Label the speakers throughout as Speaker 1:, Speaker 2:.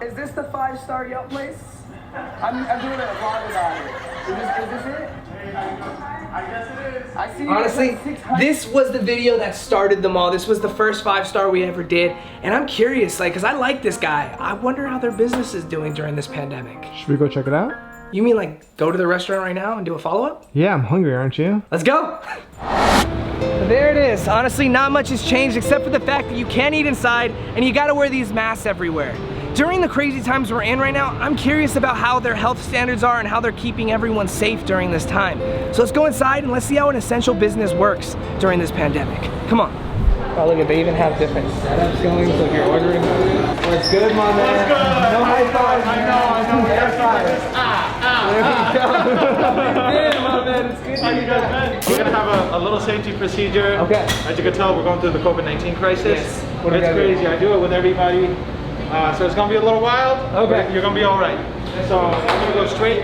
Speaker 1: Is this the 5-star Yelp place? I'm doing a vlog about it. Is this it? I guess it is. I see. Honestly, this was the video that started them all. This was the first 5-star we ever did. And I'm curious, like, cause I like this guy. I wonder how their business is doing during this pandemic.
Speaker 2: Should we go check it out?
Speaker 1: You mean like go to the restaurant right now and do a follow-up?
Speaker 2: Yeah, I'm hungry, aren't you?
Speaker 1: Let's go. There it is. Honestly, not much has changed except for the fact that you can't eat inside and you gotta wear these masks everywhere. During the crazy times we're in right now, I'm curious about how their health standards are and how they're keeping everyone safe during this time. So let's go inside and let's see how an essential business works during this pandemic. Come on. Oh, look at, they even have different setups going, so if you're ordering food. What's good, my man?
Speaker 3: What's good?
Speaker 1: No high fives.
Speaker 3: I know.
Speaker 1: Air fives. There we go. My man, it's good to see you guys.
Speaker 3: We're gonna have a little safety procedure.
Speaker 1: Okay.
Speaker 3: As you can tell, we're going through the COVID-19 crisis.
Speaker 1: Yes. What
Speaker 3: It's crazy. I do it with everybody. So it's gonna be a little wild.
Speaker 1: Okay.
Speaker 3: You're gonna be all right. So I'm gonna go straight.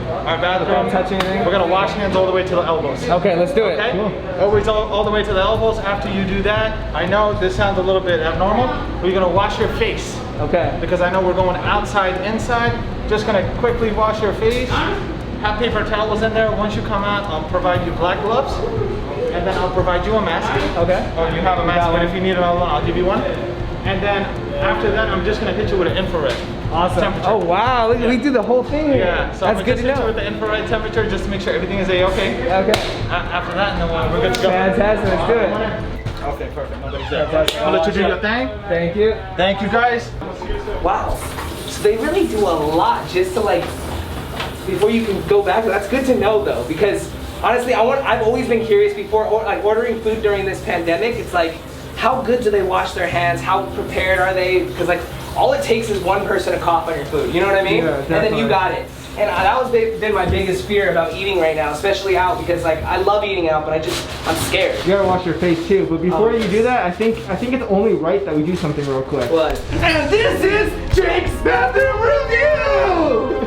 Speaker 3: Our bathroom.
Speaker 1: Don't touch anything.
Speaker 3: We're gonna wash hands all the way to the elbows.
Speaker 1: Okay, let's do it.
Speaker 3: Okay?
Speaker 1: Cool.
Speaker 3: Always all the way to the elbows. After you do that, I know this sounds a little bit abnormal, but you're gonna wash your face.
Speaker 1: Okay.
Speaker 3: Because I know we're going outside, inside. Just gonna quickly wash your face. Have paper towels in there. Once you come out, I'll provide you black gloves, and then I'll provide you a mask.
Speaker 1: Okay.
Speaker 3: Or you have a mask, but if you need another one, I'll give you one. And then after that, I'm just gonna hit you with an infrared.
Speaker 1: Awesome.
Speaker 3: Temperature.
Speaker 1: Oh wow, we do the whole thing here.
Speaker 3: Yeah, so
Speaker 1: that's
Speaker 3: I'm
Speaker 1: good
Speaker 3: just
Speaker 1: to
Speaker 3: hit you
Speaker 1: know.
Speaker 3: with the infrared temperature just to make sure everything is A-okay.
Speaker 1: Okay.
Speaker 3: After that, and then we're good to go.
Speaker 1: Fantastic, let's do it.
Speaker 3: Okay, perfect. Nobody's there.
Speaker 1: Fantastic.
Speaker 3: I'll let you do your thing.
Speaker 1: Thank you.
Speaker 3: Thank you, guys.
Speaker 1: Wow. So they really do a lot just to like, before you can go back. That's good to know though, because honestly, I've always been curious before, like ordering food during this pandemic. It's like, how good do they wash their hands? How prepared are they? Because like, all it takes is one person to cough on your food. You know what I mean?
Speaker 2: Yeah,
Speaker 1: and then you
Speaker 2: definitely.
Speaker 1: got it. And that was been my biggest fear about eating right now, especially out, because like I love eating out, but I'm scared.
Speaker 2: You gotta wash your face too, but before you do that, I think it's only right that we do something real quick.
Speaker 1: What? And this is Jake's bathroom review!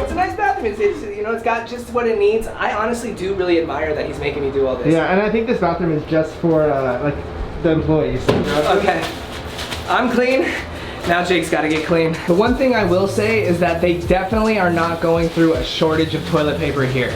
Speaker 1: It's a nice bathroom. It's you know, it's got just what it needs. I honestly do really admire that he's making me do all this.
Speaker 2: Yeah, and I think this bathroom is just for like the employees.
Speaker 1: Okay, I'm clean. Now Jake's gotta get clean. The one thing I will say is that they definitely are not going through a shortage of toilet paper here.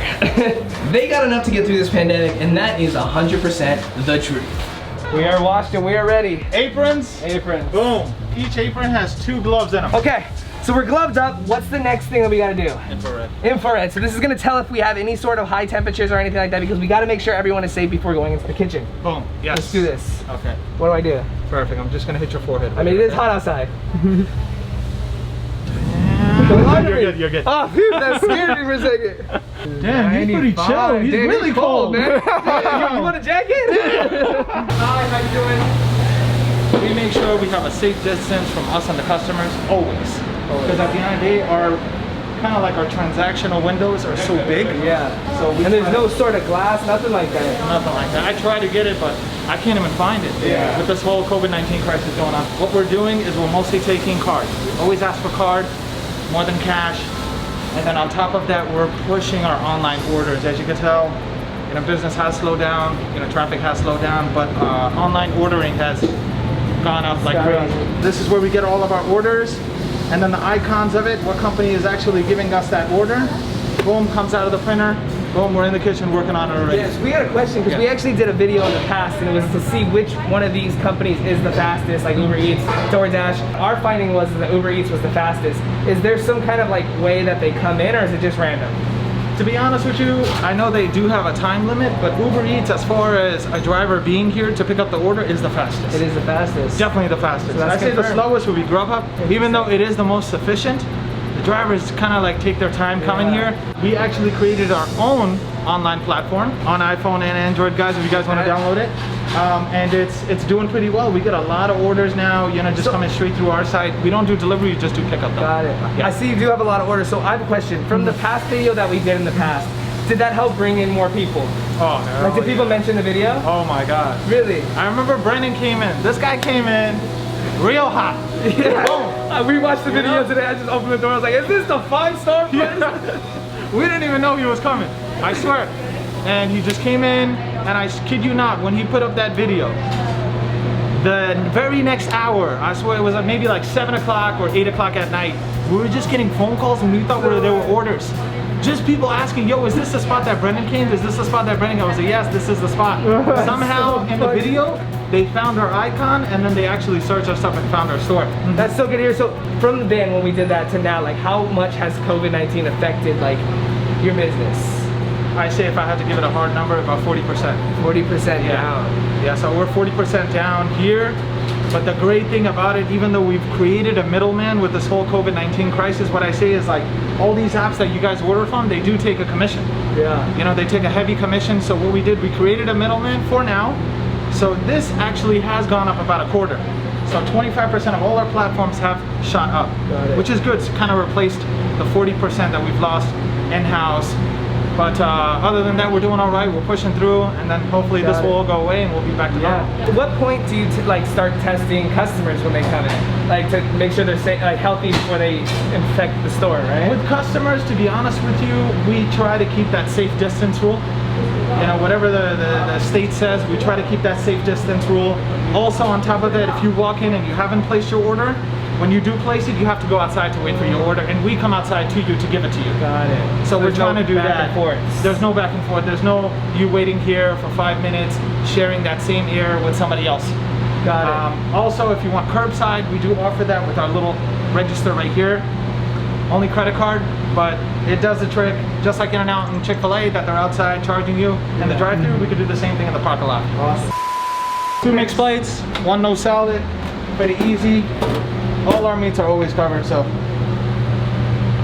Speaker 1: They got enough to get through this pandemic, and that is 100% the truth. We are washed and we are ready.
Speaker 3: Aprons.
Speaker 1: Aprons.
Speaker 3: Boom. Each apron has 2 gloves in them.
Speaker 1: Okay, so we're gloved up. What's the next thing that we gotta do?
Speaker 3: Infrared.
Speaker 1: Infrared. So this is gonna tell if we have any sort of high temperatures or anything like that, because we gotta make sure everyone is safe before going into the kitchen.
Speaker 3: Boom. Yes.
Speaker 1: Let's do this.
Speaker 3: Okay.
Speaker 1: What do I do?
Speaker 3: Perfect. I'm just gonna hit your forehead.
Speaker 1: I mean, it is hot outside.
Speaker 3: You're good. You're good.
Speaker 1: Oh, dude, that scared me for a second.
Speaker 3: Damn, he's pretty chill. He's
Speaker 1: Damn,
Speaker 3: really cold,
Speaker 1: man. You want a jacket?
Speaker 3: Hi, how you doing? We make sure we have a safe distance from us and the customers, always. Because at the end of the day, our kind of like our transactional windows are so big.
Speaker 1: Yeah.
Speaker 3: So we
Speaker 1: And there's
Speaker 3: try
Speaker 1: no sort of glass, nothing like that.
Speaker 3: nothing like that. I try to get it, but I can't even find it.
Speaker 1: Yeah.
Speaker 3: With this whole COVID-19 crisis going on, what we're doing is we're mostly taking cards. Always ask for card, more than cash. And then on top of that, we're pushing our online orders. As you can tell, you know, business has slowed down, you know, traffic has slowed down, but online ordering has gone up like crazy. This is where we get all of our orders, and then the icons of it, what company is actually giving us that order. Boom, comes out of the printer. Boom, we're in the kitchen working on it already.
Speaker 1: Yes, we had a question, because we actually did a video in the past, and it was to see which one of these companies is the fastest, like Uber Eats, DoorDash. Our finding was that Uber Eats was the fastest. Is there some kind of like way that they come in, or is it just random?
Speaker 3: To be honest with you, I know they do have a time limit, but Uber Eats, as far as a driver being here to pick up the order, is the fastest.
Speaker 1: It is the fastest.
Speaker 3: Definitely the fastest.
Speaker 1: So that's
Speaker 3: I'd say the
Speaker 1: confirmed.
Speaker 3: slowest would be Grubhub, even though it is the most sufficient. The drivers kind of like take their time coming here. We actually created our own online platform on iPhone and Android, guys, if you guys want to download it. And it's doing pretty well. We get a lot of orders now, you know, just coming straight through our site. We don't do delivery, we just do pickup though.
Speaker 1: Got it.
Speaker 3: Yeah.
Speaker 1: I see you do have a lot of orders, so I have a question. From the past video that we did in the past, did that help bring in more people?
Speaker 3: Oh, no.
Speaker 1: Like, did people mention the video?
Speaker 3: Oh my God.
Speaker 1: Really?
Speaker 3: I remember Brennen came in. This guy came in real hot.
Speaker 1: Yeah.
Speaker 3: Boom.
Speaker 1: I rewatched the video today. I just opened the door. I was like, is this the 5-star place?
Speaker 3: Yeah. We didn't even know he was coming. I swear. And he just came in, and I kid you not, when he put up that video, The very next hour, I swear it was maybe like 7 o'clock or 8 o'clock at night, we were just getting phone calls and we thought there were orders. Just people asking, yo, is this the spot that Brennen came? Is this the spot that Brennen came? I was like, yes, this is the spot. Somehow in the video, they found our icon and then they actually searched our stuff and found our store.
Speaker 1: That's so good to hear. So from the van when we did that to now, like how much has COVID-19 affected like your business?
Speaker 3: I say if I had to give it a hard number, about 40%.
Speaker 1: 40% down.
Speaker 3: Yeah, so we're 40% down here. But the great thing about it, even though we've created a middleman with this whole COVID-19 crisis, what I say is like all these apps that you guys order from, they do take a commission.
Speaker 1: Yeah.
Speaker 3: You know, they take a heavy commission. So what we did, we created a middleman for now. So this actually has gone up about a quarter. So 25% of all our platforms have shot up, which is good. It's kind of replaced the 40% that we've lost in-house. But other than that, we're doing all right. We're pushing through, and then hopefully this will all go away, and we'll be back to normal.
Speaker 1: At what point do you like start testing customers when they come in, like to make sure they're like healthy before they infect the store, right?
Speaker 3: With customers, to be honest with you, we try to keep that safe distance rule. You know, whatever the state says, we try to keep that safe distance rule. Also, on top of that, if you walk in and you haven't placed your order, when you do place it, you have to go outside to wait for your order, and we come outside to you to give it to you.
Speaker 1: Got it.
Speaker 3: So we're trying to do that.
Speaker 1: Back and forth.
Speaker 3: There's no back and forth. There's no you waiting here for 5 minutes, sharing that same air with somebody else.
Speaker 1: Got it.
Speaker 3: Also, if you want curbside, we do offer that with our little register right here. Only credit card, but it does the trick. Just like In-N-Out and Chick-fil-A, that they're outside charging you in the drive-thru, we could do the same thing in the parking lot.
Speaker 1: Awesome.
Speaker 3: 2 mixed plates, 1 no salad, pretty easy. All our meats are always covered, so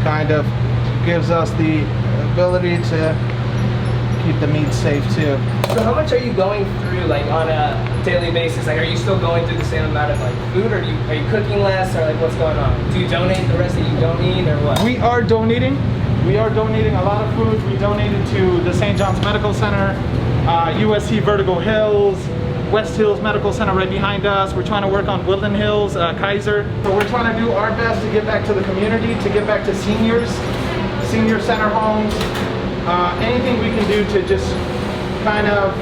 Speaker 3: kind of gives us the ability to keep the meat safe too.
Speaker 1: So how much are you going through like on a daily basis? Like are you still going through the same amount of like food, or are you cooking less, or like what's going on? Do you donate the rest that you don't eat, or what?
Speaker 3: We are donating. We are donating a lot of food. We donated to the St. John's Medical Center, USC Vertigo Hills, West Hills Medical Center right behind us. We're trying to work on Woodland Hills, Kaiser. So we're trying to do our best to get back to the community, to get back to seniors, senior center homes, anything we can do to just kind of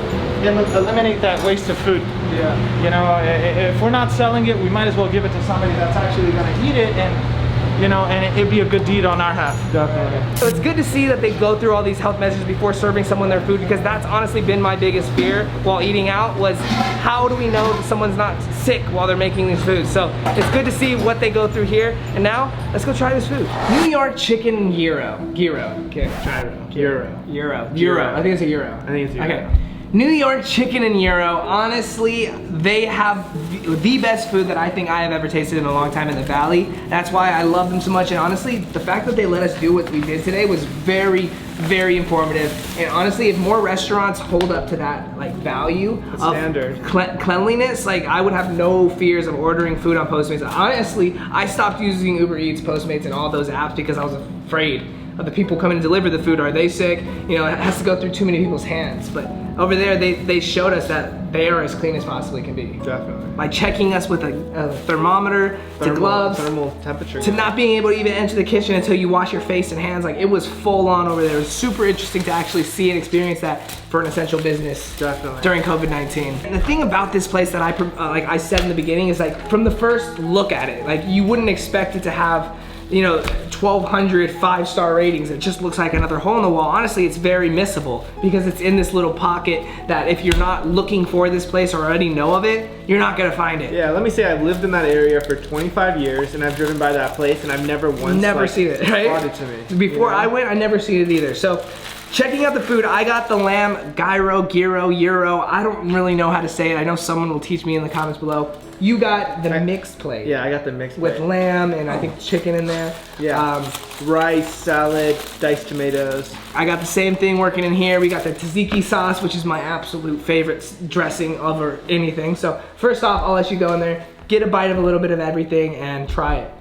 Speaker 3: eliminate that waste of food.
Speaker 1: Yeah.
Speaker 3: You know, if we're not selling it, we might as well give it to somebody that's actually going to eat it, and you know, and it'd be a good deed on our half.
Speaker 1: Definitely. So it's good to see that they go through all these health measures before serving someone their food, because that's honestly been my biggest fear while eating out, was how do we know that someone's not sick while they're making these foods? So it's good to see what they go through here. And now, let's go try this food. New York chicken gyro. Gyro. Okay.
Speaker 2: Gyro.
Speaker 1: Gyro. I think it's a gyro.
Speaker 2: I think it's gyro.
Speaker 1: Okay. New York chicken and gyro, honestly, they have the best food that I think I have ever tasted in a long time in the Valley. That's why I love them so much, and honestly, the fact that they let us do what we did today was very, very informative. And honestly, if more restaurants hold up to that like value of
Speaker 2: standard
Speaker 1: cleanliness, like I would have no fears of ordering food on Postmates. Honestly, I stopped using Uber Eats, Postmates, and all those apps because I was afraid of the people coming to deliver the food. Are they sick? You know, it has to go through too many people's hands. But over there, they showed us that they are as clean as possibly can be.
Speaker 2: Definitely.
Speaker 1: By checking us with a thermometer, to gloves,
Speaker 2: thermal temperature,
Speaker 1: to not being able to even enter the kitchen until you wash your face and hands. Like, it was full on over there. It was super interesting to actually see and experience that for an essential business.
Speaker 2: Definitely.
Speaker 1: During COVID-19. And the thing about this place that like I said in the beginning is, like, from the first look at it, like you wouldn't expect it to have, you know, 1,200 5-star ratings. It just looks like another hole in the wall. Honestly, it's very missable because it's in this little pocket that if you're not looking for this place or already know of it, you're not gonna find it.
Speaker 2: Yeah, let me say I've lived in that area for 25 years and I've driven by that place and I've never once
Speaker 1: seen it, right?
Speaker 2: brought it to me.
Speaker 1: Before I went, I never seen it either. So, checking out the food, I got the lamb gyro, gyro. I don't really know how to say it. I know someone will teach me in the comments below. You got the mixed plate.
Speaker 2: Yeah, I got the mixed
Speaker 1: with
Speaker 2: plate.
Speaker 1: lamb and I think chicken in there.
Speaker 2: Yeah. Rice, salad, diced tomatoes.
Speaker 1: I got the same thing working in here. We got the tzatziki sauce, which is my absolute favorite dressing over anything. So first off, I'll let you go in there, get a bite of a little bit of everything and try it.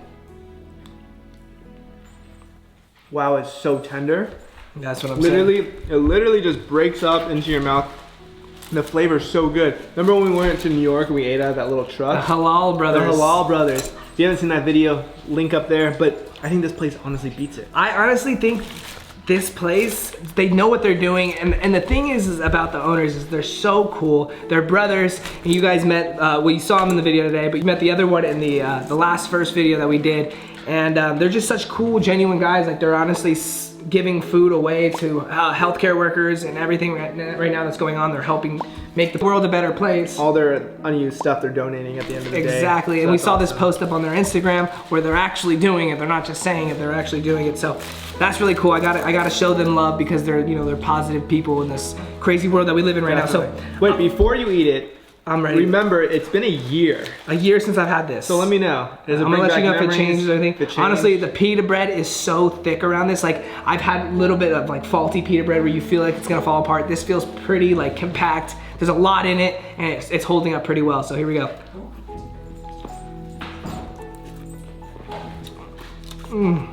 Speaker 2: Wow, it's so tender.
Speaker 1: That's what I'm saying.
Speaker 2: It literally just breaks up into your mouth. The flavor's so good. Remember when we went to New York and we ate out of that little truck?
Speaker 1: The Halal Brothers.
Speaker 2: The Halal Brothers. If you haven't seen that video, link up there. But I think this place honestly beats it.
Speaker 1: I honestly think this place, they know what they're doing, and the thing is about the owners is they're so cool. They're brothers, and you guys met, well, you saw them in the video today, but you met the other one in the first video that we did, and they're just such cool, genuine guys. Like, they're honestly giving food away to healthcare workers and everything right now that's going on. They're helping make the world a better place.
Speaker 2: All their unused stuff they're donating at the end of the day.
Speaker 1: Exactly, and we saw this post up on their Instagram where they're actually doing it. They're not just saying it, they're actually doing it. So that's really cool. I gotta show them love because they're, you know, they're positive people in this crazy world that we live in right now. So
Speaker 2: wait, before you eat it,
Speaker 1: I'm ready.
Speaker 2: Remember, it's been a year.
Speaker 1: A year since I've had this.
Speaker 2: So let me know.
Speaker 1: I'm gonna let you know if it changes or anything. Honestly, the pita bread is so thick around this. Like, I've had a little bit of like faulty pita bread where you feel like it's gonna fall apart. This feels pretty like compact. There's a lot in it, and it's holding up pretty well. So here we go. You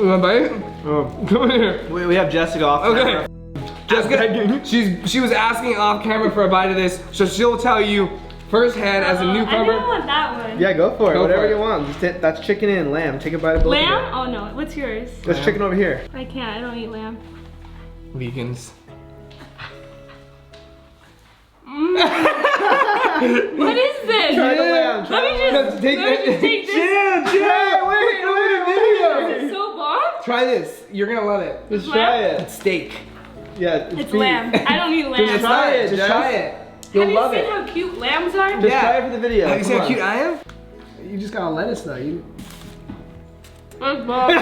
Speaker 1: wanna bite?
Speaker 2: Oh.
Speaker 1: Come here.
Speaker 2: We have Jessica off.
Speaker 1: Okay. Jessica, she was asking off camera for a bite of this, so she'll tell you firsthand as a newcomer.
Speaker 4: I don't want that one.
Speaker 2: Yeah, go for it.
Speaker 1: Go
Speaker 2: Whatever
Speaker 1: for it.
Speaker 2: you want. Just that's chicken and lamb. Take a bite of both.
Speaker 4: Lamb? Oh no, what's yours?
Speaker 2: There's chicken over here.
Speaker 4: I can't, I don't eat lamb.
Speaker 1: Vegans.
Speaker 4: What is this?
Speaker 2: Try the lamb.
Speaker 4: Let me just take this.
Speaker 2: Chill, wait a video.
Speaker 4: Is it so bomb?
Speaker 1: Try this. You're gonna love it.
Speaker 2: Just
Speaker 4: It's
Speaker 2: try
Speaker 4: lamb?
Speaker 2: it.
Speaker 1: It's steak.
Speaker 2: Yeah,
Speaker 4: It's
Speaker 2: beef.
Speaker 4: lamb. I don't eat lamb.
Speaker 2: Just try it,
Speaker 1: Just
Speaker 2: Jess.
Speaker 1: try it. You'll
Speaker 4: Have you
Speaker 1: love
Speaker 4: seen
Speaker 1: it.
Speaker 4: how cute lambs are?
Speaker 2: Just try it for the video.
Speaker 1: Have you seen
Speaker 2: Come
Speaker 1: how
Speaker 2: on.
Speaker 1: cute I am? You just gotta let us know.
Speaker 4: It's bomb.
Speaker 2: I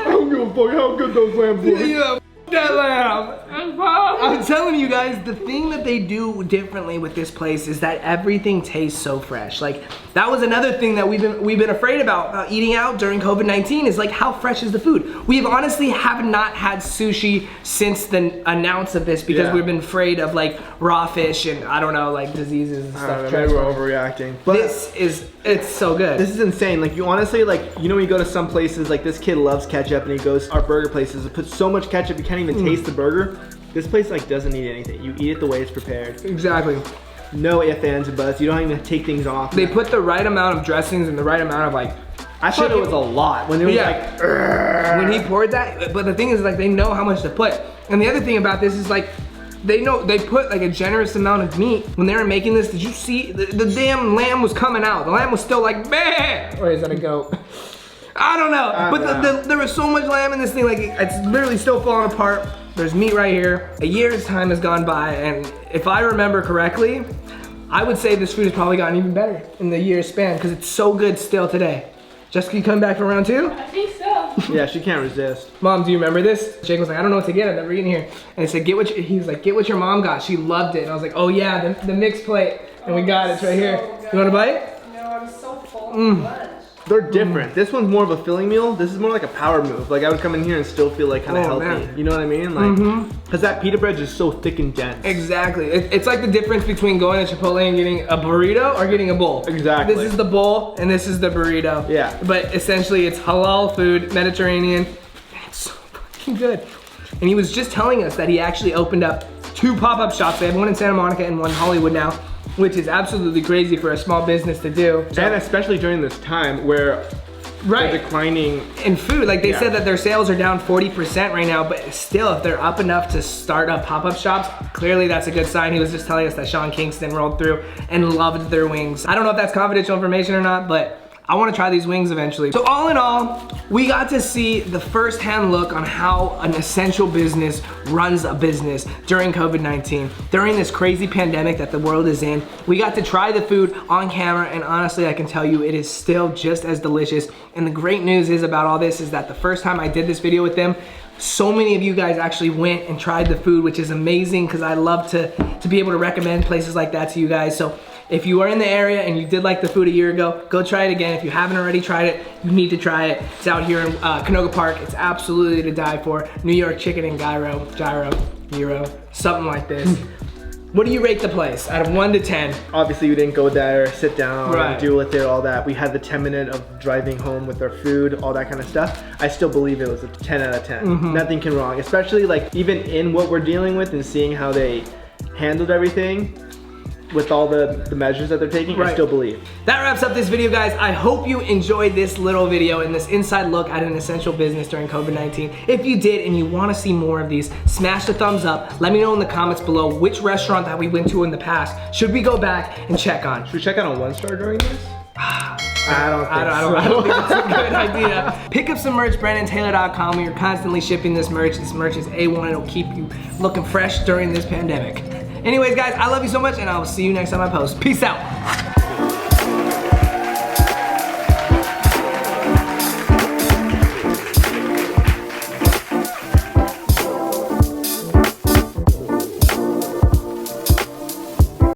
Speaker 2: don't give a fuck how good those lambs look.
Speaker 1: Yeah, that lamb.
Speaker 4: It's bomb.
Speaker 1: I'm telling you guys, the thing that they do differently with this place is that everything tastes so fresh. Like, that was another thing that we've been afraid about eating out during COVID-19 is like, how fresh is the food? We have honestly have not had sushi since the announce of this because we've been afraid of like raw fish and I don't know, like diseases and stuff.
Speaker 2: Maybe we're overreacting. But
Speaker 1: It's so good.
Speaker 2: this is insane. Like, you honestly, like, you know, when you go to some places, like this kid loves ketchup and he goes to our burger places and puts so much ketchup you can't even taste the burger. This place like doesn't need anything. You eat it the way it's prepared.
Speaker 1: Exactly.
Speaker 2: No ifs, ands, and buts. You don't even take things off.
Speaker 1: They put the right amount of dressings and the right amount of like,
Speaker 2: I thought it was a lot when it was like, "Urgh."
Speaker 1: when he poured that, but the thing is like they know how much to put. And the other thing about this is like, they know they put like a generous amount of meat. When they were making this, did you see the damn lamb was coming out? The lamb was still like, meh. Or is that a goat? I don't know. But there was so much lamb in this thing, like it's literally still falling apart. There's meat right here. A year's time has gone by, and if I remember correctly, I would say this food has probably gotten even better in the year's span because it's so good still today. Jessica, you coming back for round two?
Speaker 4: I think so.
Speaker 2: Yeah, she can't resist.
Speaker 1: Mom, do you remember this? Jake was like, I don't know what to get. I've never eaten here. And I said, he was like, get what your mom got. She loved it. And I was like, oh yeah, the mixed plate. And we got it. It's right here. You want to bite?
Speaker 5: No, I'm so full of lunch.
Speaker 2: They're different. This one's more of a filling meal. This is more like a power move. Like I would come in here and still feel like kind of healthy.
Speaker 1: Man.
Speaker 2: You know what I mean? Like, because that pita bread is so thick and dense.
Speaker 1: Exactly. It's like the difference between going to Chipotle and getting a burrito or getting a bowl.
Speaker 2: Exactly.
Speaker 1: This is the bowl and this is the burrito.
Speaker 2: Yeah.
Speaker 1: But essentially it's halal food, Mediterranean. It's so fucking good. And he was just telling us that he actually opened up 2 pop-up shops. They have one in Santa Monica and one in Hollywood now, which is absolutely crazy for a small business to do.
Speaker 2: And especially during this time where they're declining
Speaker 1: in food. Like they said that their sales are down 40% right now, but still if they're up enough to start up pop-up shops, clearly that's a good sign. He was just telling us that Sean Kingston rolled through and loved their wings. I don't know if that's confidential information or not, but I want to try these wings eventually. So all in all, we got to see the first-hand look on how an essential business runs a business during COVID-19. During this crazy pandemic that the world is in, we got to try the food on camera, and honestly, I can tell you it is still just as delicious. And the great news is about all this is that the first time I did this video with them, so many of you guys actually went and tried the food, which is amazing because I love to be able to recommend places like that to you guys. So if you are in the area and you did like the food a year ago, go try it again. If you haven't already tried it, you need to try it. It's out here in Canoga Park. It's absolutely to die for. New York chicken and gyro, something like this. What do you rate the place out of 1 to 10?
Speaker 2: Obviously, we didn't go there, sit down,
Speaker 1: Right.
Speaker 2: and deal with it, all that. We had the 10-minute of driving home with our food, all that kind of stuff. I still believe it was a 10 out of 10. Nothing can wrong, especially like even in what we're dealing with and seeing how they handled everything. with all the measures that they're taking, I
Speaker 1: Right.
Speaker 2: still believe.
Speaker 1: That wraps up this video, guys. I hope you enjoyed this little video and this inside look at an essential business during COVID-19. If you did and you want to see more of these, smash the thumbs up. Let me know in the comments below which restaurant that we went to in the past should we go back and check on.
Speaker 2: Should we check out a 1-star during this? I
Speaker 1: don't think that's a good idea. Pick up some merch, BrennenTaylor.com. We are constantly shipping this merch. This merch is A1. It'll keep you looking fresh during this pandemic. Anyways, guys, I love you so much, and I will see you next time I post. Peace out.